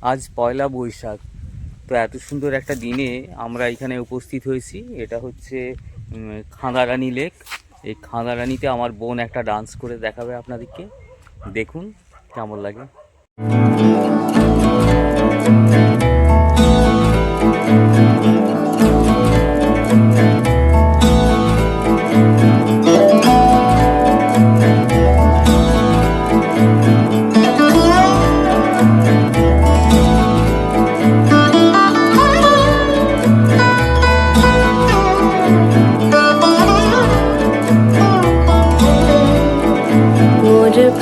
আজ পয়লা বৈশাখ। তো এত সুন্দর একটা দিনে আমরা এখানে উপস্থিত হয়েছি। এটা হচ্ছে খাঁদারানি লেক। এই খাঁদারানিতে আমার বোন একটা ডান্স করে দেখাবে আপনাদেরকে, দেখুন কেমন লাগে।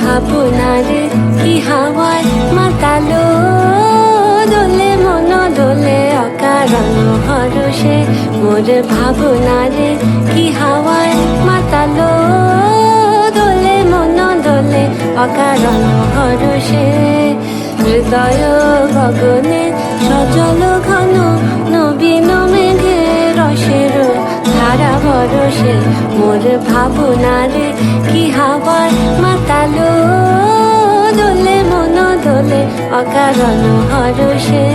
ভাবনারে কি হাওয়ায় মাতালো দোলে মন দোলে অকারণ হরষে। মোর ভাবনারে কি হাওয়ায় মাতালো দোলে মন দোলে অকারণ হরষে। হৃদয় গগনে সজল ঘন নবীন মেঘে রসের ধারা ভরসে। মোর ভাবনারে কি হাওয়ায় মাতালো দোলে মন দোলে অকারণ হরষে।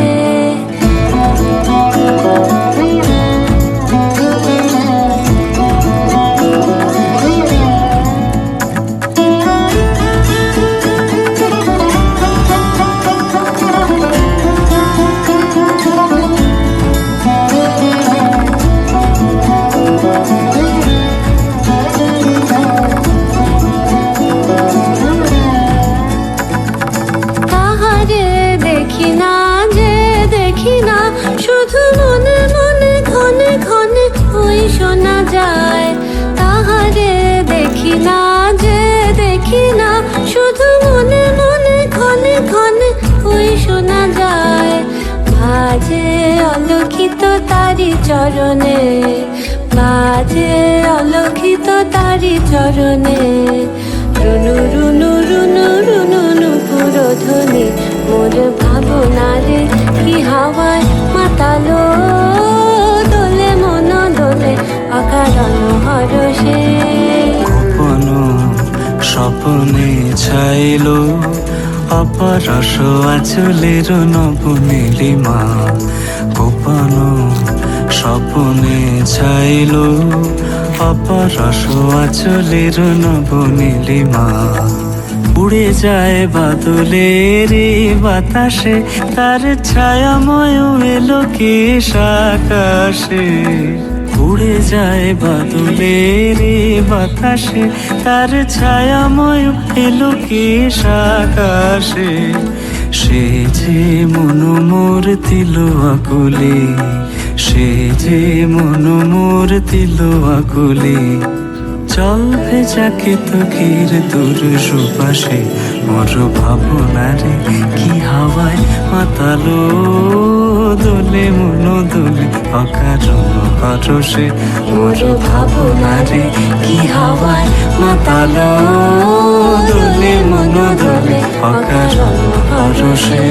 শুধু মনে মনে ক্ষণে ক্ষণে ওই শোনা যায়। তাহারে দেখি না যে দেখি না, শুধু মনে মনে ক্ষণে ক্ষণে ওই শোনা যায়। বাজে অলক্ষিত তারি চরণে, বাজে অলক্ষিত তারি চরণে। রুনু রুনু রুনু রুনু নুপুর ধ্বনি। মোর ভাবনারে কি হাওয়ায় মাতালো দোলে মন দোলে অকারণ হরষে। গোপন স্বপ্নে ছাইলো অপরস আঁচলের নবনীলিমা। গোপন স্বপ্নে ছাইলো অপরস আঁচলের নবনীলিমা। উড়ে যায় বাদলের বাতাসে, তার ছায়াময় এলোকেশ আকাশে। উড়ে যায় বাদলের বাতাসে, তার ছায়াময় এলোকেশ আকাশে। সে যে মন মোর দিল আকুলে, সে যে মন মোর দিল আকুলে। জল ভেজাকে তকির দূর সুপাশে। মোর ভাবনারে কি হাওয়ায় মাতালো দোলে মন দোলে অকারণ হরষে। মোর ভাবনারে কি হাওয়ায় মাতালো দোলে মন দোলে অকারণ হরষে।